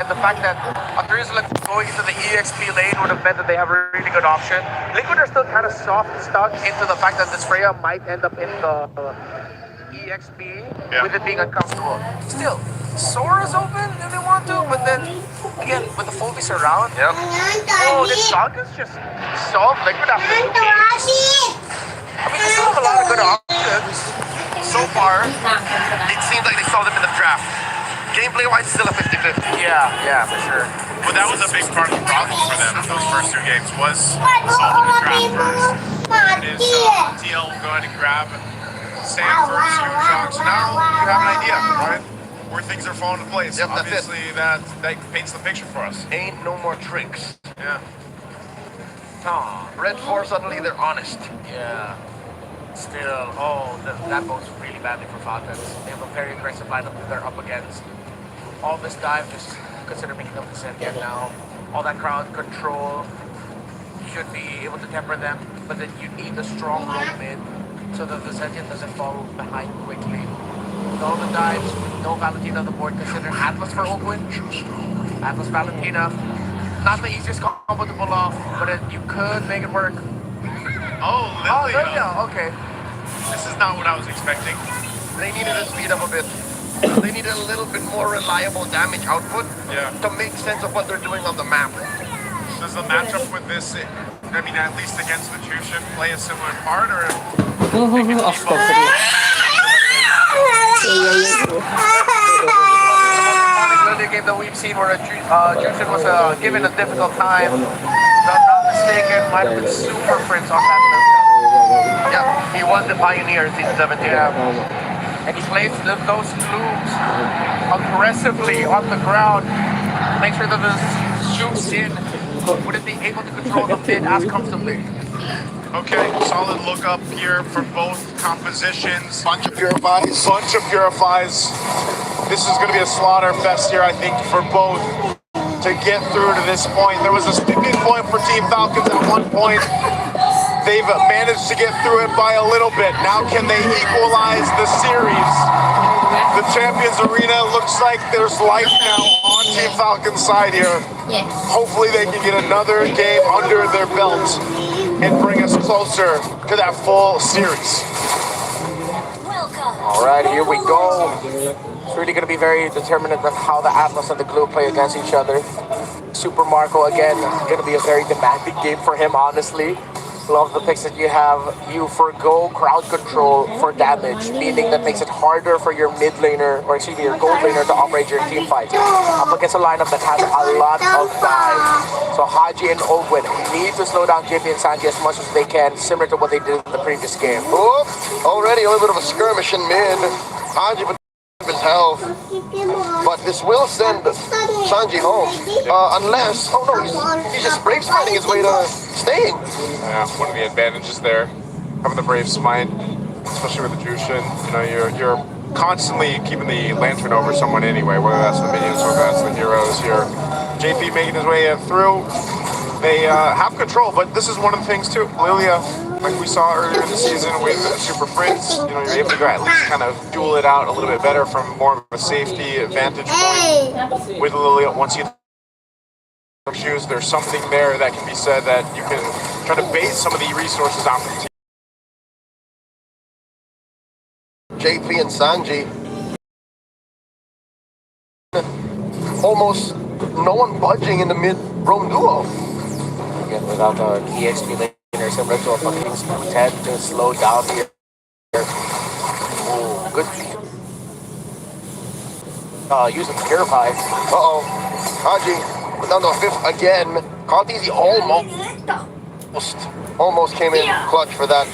the fact that Ahli.Zilong going into the EXP lane would have meant that they have a really good option. Liquid are still kind of soft stuck into the fact that this Freya might end up in the EXP with it being uncomfortable. Still, Sora's open if they want to, but then again with the Phoebus around. Yep. Oh, this Falcon's just solved Liquid after 2 games. I mean, they still have a lot of good options. So far, it seems like they saw them in the draft. Gameplay-wise, still a 50-50. Yeah, for sure. But that was a big part of the problem for them. Those first 2 games was solving the draft first. Is TL will go ahead and grab Sam first, so now you have an idea, right? Where things are falling into place. Yep, obviously, that paints the picture for us. Ain't no more tricks. Yeah. Red 4 suddenly they're honest. Yeah. Still, that bodes really badly for Falcons. They have a very aggressive lineup that they're up against. All this dive, just consider making up the set again now. All that crowd control should be able to temper them, but then you need a strong road mid so that the Sentient doesn't fall behind quickly. With all the dives, no Valentina on the board, consider Atlas for Oakwood. Atlas Valentina, not the easiest combo to pull off, but you could make it work. Oh, Lilia. Okay. This is not what I was expecting. They needed to speed up a bit. They needed a little bit more reliable damage output to make sense of what they're doing on the map. Does the matchup with this, I mean, at least against the Jushin, play a similar part, or? Of course. The game that we've seen where Jushin was given a difficult time. If I'm not mistaken, might have been Super Prince on that list. Yeah, he was the pioneer in season 17. And he plays those loops aggressively on the ground. Make sure that the shoots in wouldn't be able to control the mid as comfortably. Okay, solid look up here for both compositions. Bunch of purifies. This is going to be a slaughter fest here, I think, for both to get through to this point. There was a sticking point for Team Falcons at one point. They've managed to get through it by a little bit. Now can they equalize the series? The Champions Arena looks like there's life now on Team Falcon's side here. Yes. Hopefully they can get another game under their belt and bring us closer to that full series. All right, here we go. It's really going to be very determinant of how the Atlas and the Glue play against each other. Super Marco, again, going to be a very demanding game for him, honestly. Love the picks that you have. You forgo crowd control for damage, meaning that makes it harder for your mid laner, or excuse me, your gold laner to operate your team fight. Up against a lineup that has a lot of dive. So Haji and Ogwin need to slow down JP and Sanji as much as they can, similar to what they did in the previous game. Oh, already a little bit of a skirmish in mid. Haji his health, but this will send Sanji home, unless, oh no, he's just brave smiting his way to staying. Yeah, one of the advantages there, having the brave smite, especially with the Jushin. You know, you're constantly keeping the lantern over someone anyway, whether that's the minions, whether that's the heroes here. JP making his way through. They have control, but this is one of the things too. Lilia, like we saw earlier in the season with Super Prince, you know, you're able to go at least kind of duel it out a little bit better from more of a safety advantage point. With Lilia, once you shoes, there's something there that can be said that you can try to bait some of the resources out from JP and Sanji. Almost no one budging in the mid-roam duo. Again, without the EXP laner, similar to a fucking Ted to slow down here. Ooh, good. Using Purify. Uh-oh. Haji down to a fifth again. Contizi almost came in clutch for that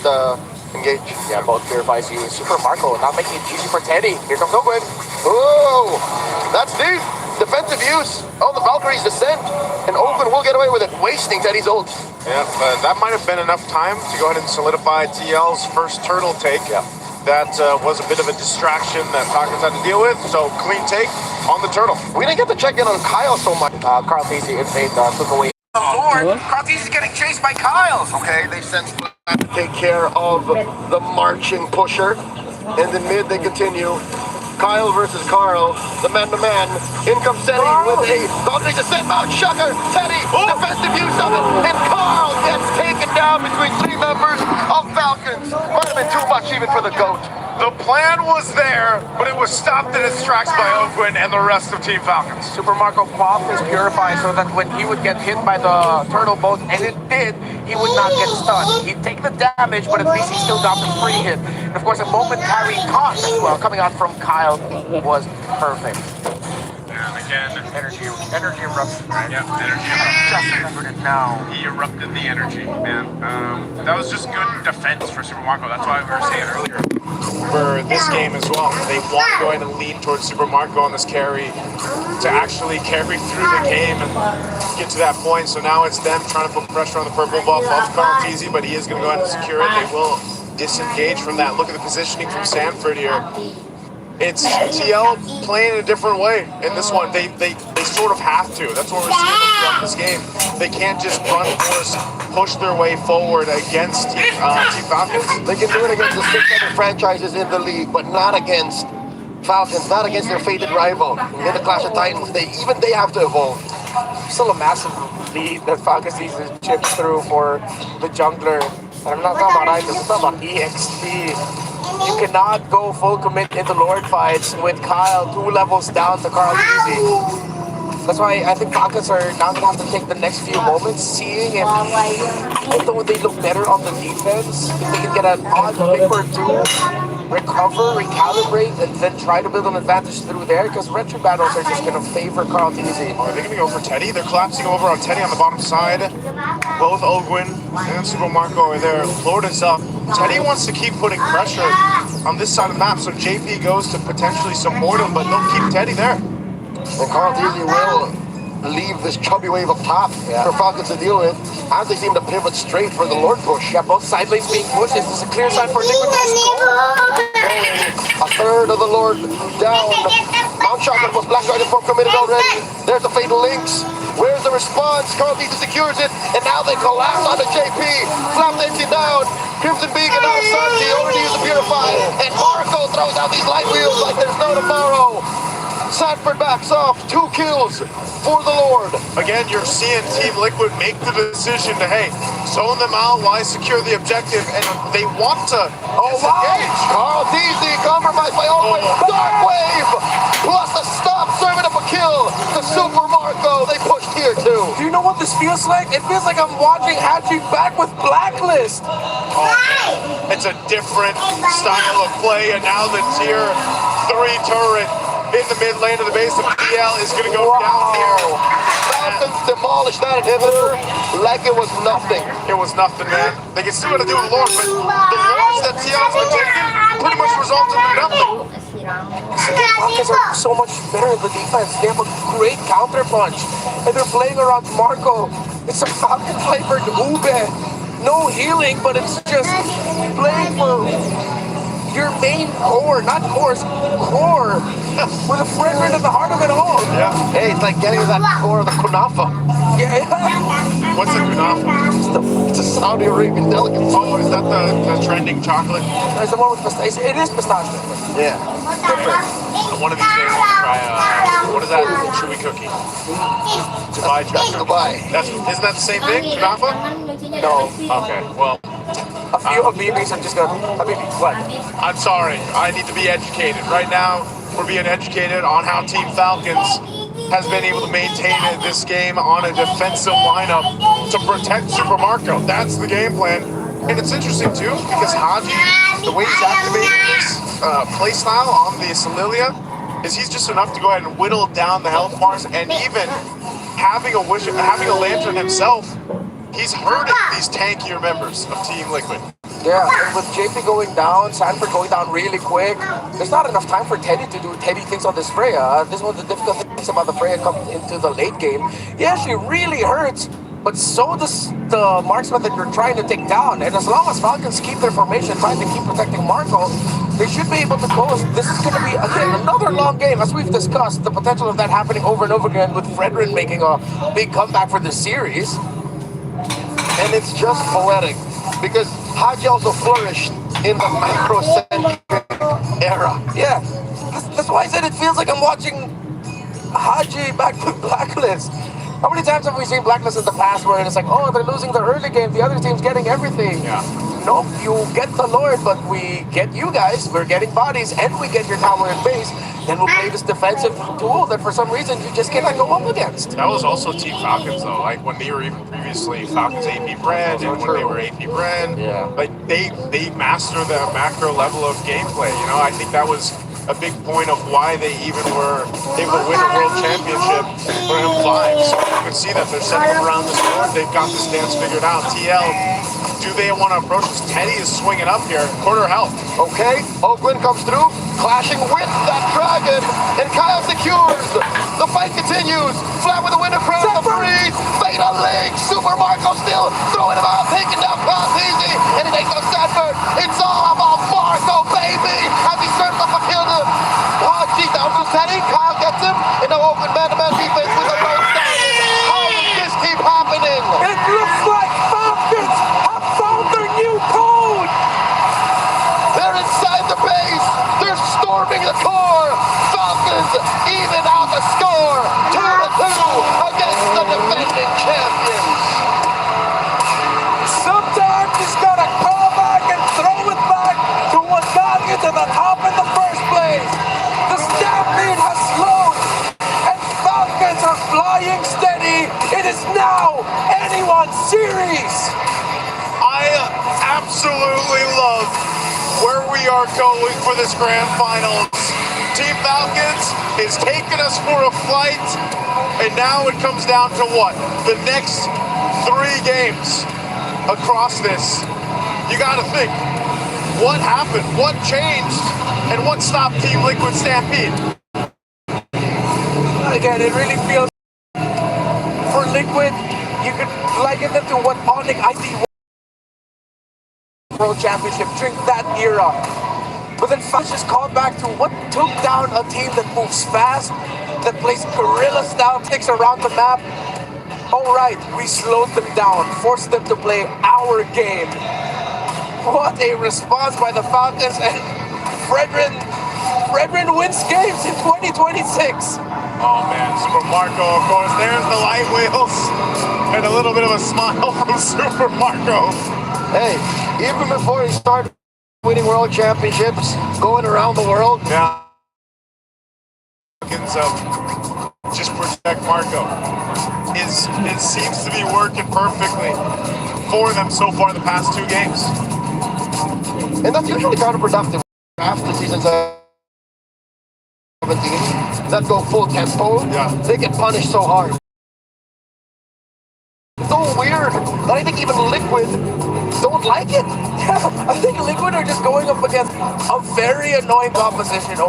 engage. Yeah, both Purifies use Super Marco, not making it easy for Teddy. Here comes Oakwood. Oh, that's deep. Defensive use. Oh, the Valkyrie's descent. And Oakwood will get away with it, wasting Teddy's ult. Yeah, that might have been enough time to go ahead and solidify TL's first turtle take. Yeah. That was a bit of a distraction that Falcons had to deal with, so clean take on the turtle. We didn't get to check in on Kyle so much. Carl Casey invade took away. Lord, Cartesi's getting chased by Kyle's. Okay, they sent to take care of the marching pusher. And then mid, they continue. Kyle versus Carl, the man-to-man. In comes Teddy with a boundary to send out Shocker. Teddy, defensive use of it, and Carl gets taken down between 3 members of Falcons. Might have been too much even for the GOAT. The plan was there, but it was stopped in its tracks by Ogwin and the rest of Team Falcons. Super Marco popped his Purify so that when he would get hit by the turtle boat, and it did, he would not get stunned. He'd take the damage, but at least he still got the free hit. And of course, a momentary taunt as well coming out from Kyle was perfect. And again, Energy eruption, right? yeah, energy eruption. Just remembered it now. He erupted the energy, man. That was just good defense for Super Marco. That's why we were saying earlier. For this game as well, they want to go ahead and lean towards Super Marco on this carry to actually carry through the game and get to that point. So now it's them trying to put pressure on the purple buff of Ahli.Zilong, but he is going to go ahead and secure it. They will disengage from that. Look at the positioning from Sanford here. It's TL playing in a different way in this one. They sort of have to. That's what we're seeing throughout this game. They can't just run force, push their way forward against Team Falcons. They can do it against the 6 other franchises in the league, but not against Falcons, not against their fated rival. In the Clash of Titans, they have to evolve. Still a massive lead that Falcons needs to chip through for the jungler. And I'm not talking about items, I'm talking about EXP. You cannot go full commit into Lord fights with Kyle 2 levels down to Carl easy. That's why I think Falcons are now going to have to take the next few moments, seeing if even though they look better on the defense, if they can get an odd pick or 2, recover, recalibrate, and then try to build an advantage through there, because retro battles are just going to favor Carl easy. Are they going to go for Teddy? They're collapsing over on Teddy on the bottom side. Both Ogwin and Super Marco are there. Lord is up. Teddy wants to keep putting pressure on this side of the map, so JP goes to potentially support him, but they'll keep Teddy there. And Carl will leave this chubby wave of top for Falcons to deal with, as they seem to pivot straight for the Lord push. Yeah, both side lanes being pushed. This is a clear sign for Liquid to A third of the Lord down. Mount Shotgun was Black Rider for committed already. There's the Fatal Links. Where's the response? Carl secures it, and now they collapse onto JP. Slapped empty down. Crimson Beacon out of sun. He already used the Purify, and Marco throws out these light wheels like there's no tomorrow. Sanford backs off, 2 kills for the Lord. Again, you're seeing Team Liquid make the decision to, hey, zone them out while I secure the objective, and they want to disengage. Carl easy, compromised by Owen. Dark Wave, plus a stop, serving up a kill to Super Marco. They pushed here too. Do you know what this feels like? It feels like I'm watching Hatching back with Blacklist. It's a different style of play, and now the tier 3 turret in the mid lane of the base of MPL is going to go down here. Falcons demolished that inhibitor like it was nothing. It was nothing, man. They can still got to do with Lord, but the Lords that TL has been taking pretty much resulted in nothing. Falcons are so much better in the defense. They have a great counter punch, and they're playing around Marco. It's a Falcon flavored Ube. No healing, but it's just playing for your main core, not course, core, with a fragrant at the heart of it all. Yeah. Hey, it's like getting that core of the kunafa. Yeah. What's a kunafa? It's a Saudi Arabian delicacy. Oh, is that the trending chocolate? It's the one with pistachio. It is pistachio. Yeah. One of these days I want to try, what is that, chewy cookie? Dubai chocolate. Dubai. Isn't that the same thing, kunafa? No. Okay, well, A few of BBs are just gonna. I mean, what? I'm sorry. I need to be educated. Right now, we're being educated on how Team Falcons has been able to maintain this game on a defensive lineup to protect Super Marco. That's the game plan. And it's interesting, too, because Haji, the way he's activating this playstyle on the Solilia is he's just enough to go ahead and whittle down the health bars, and even having a lantern himself, he's hurting these tankier members of Team Liquid. Yeah, and with JP going down, Sanford going down really quick, there's not enough time for Teddy to do Teddy things on this Freya. This is one of the difficult things about the Freya coming into the late game. Yeah, she really hurts, but so does the marksman that you're trying to take down. And as long as Falcons keep their formation, trying to keep protecting Marco, they should be able to close. This is going to be, again, another long game. As we've discussed, the potential of that happening over and over again, with Frederick making a big comeback for this series. And it's just poetic, because Haji also flourished in the macro-centric era. Yeah, That's why I said it feels like I'm watching Haji back to Blacklist. How many times have we seen Blacklist in the past where it's like, oh, they're losing the early game, the other team's getting everything. Yeah. Nope, you get the Lord, but we get you guys, we're getting bodies, and we get your tower and base. Then we'll play this defensive tool that for some reason you just cannot go up against. That was also Team Falcons though. Like when they were even previously Falcons AP brand and when they were AP brand, like they master the macro level of gameplay. You know, I think that was a big point of why they even were able to win a world championship for M5. So you can see that they're setting them around this board. They've got this dance figured out. TL, do they want to approach this? Teddy is swinging up here, quarter health. Okay, Oakland comes through, clashing with that dragon, and Kyle secures. The fight continues. Flat with a winner crown of three. Fatal Link, Super Marco still throwing him out, taking down Pass easy, and it ain't no Stanford. It's all about Marco, baby, as he serves up a kill to down to Teddy. Kyle gets him, and now Oakland man-to-man defense with a low started. How does this keep happening? It looks like Falcons have found their new code! They're inside the base. They're storming the core. Falcons even out the score. 2-2 against the defending champions. Sometimes you just gotta call back and throw it back to what got you to the top in the first place. The stampede has slowed, and Falcons are flying steady. It is now anyone's series. I absolutely love where we are going for this grand finals. Team Falcons is taking us for a flight, and now it comes down to what? The next 3 games across this. You gotta think, what happened? What changed? And what stopped Team Liquid Stampede? Again, it really feels for Liquid, you could liken them to what Onyx ID World Championship, drink that era. But then Falcons just called back to what took down a team that moves fast, that plays guerrilla style ticks around the map. All right, we slowed them down, forced them to play our game. What a response by the Falcons, and Fredrin wins games in 2026. Oh man, Super Marco, of course. There's the light wheels and a little bit of a smile from Super Marco. Hey, even before he started winning world championships, going around the world. Yeah. Just protect Marco. It seems to be working perfectly for them so far the past 2 games. And that's usually counterproductive after season 17 that go full tempo. Yeah. They get punished so hard. So weird that I think even Liquid don't like it. Yeah, I think Liquid are just going up against a very annoying opposition over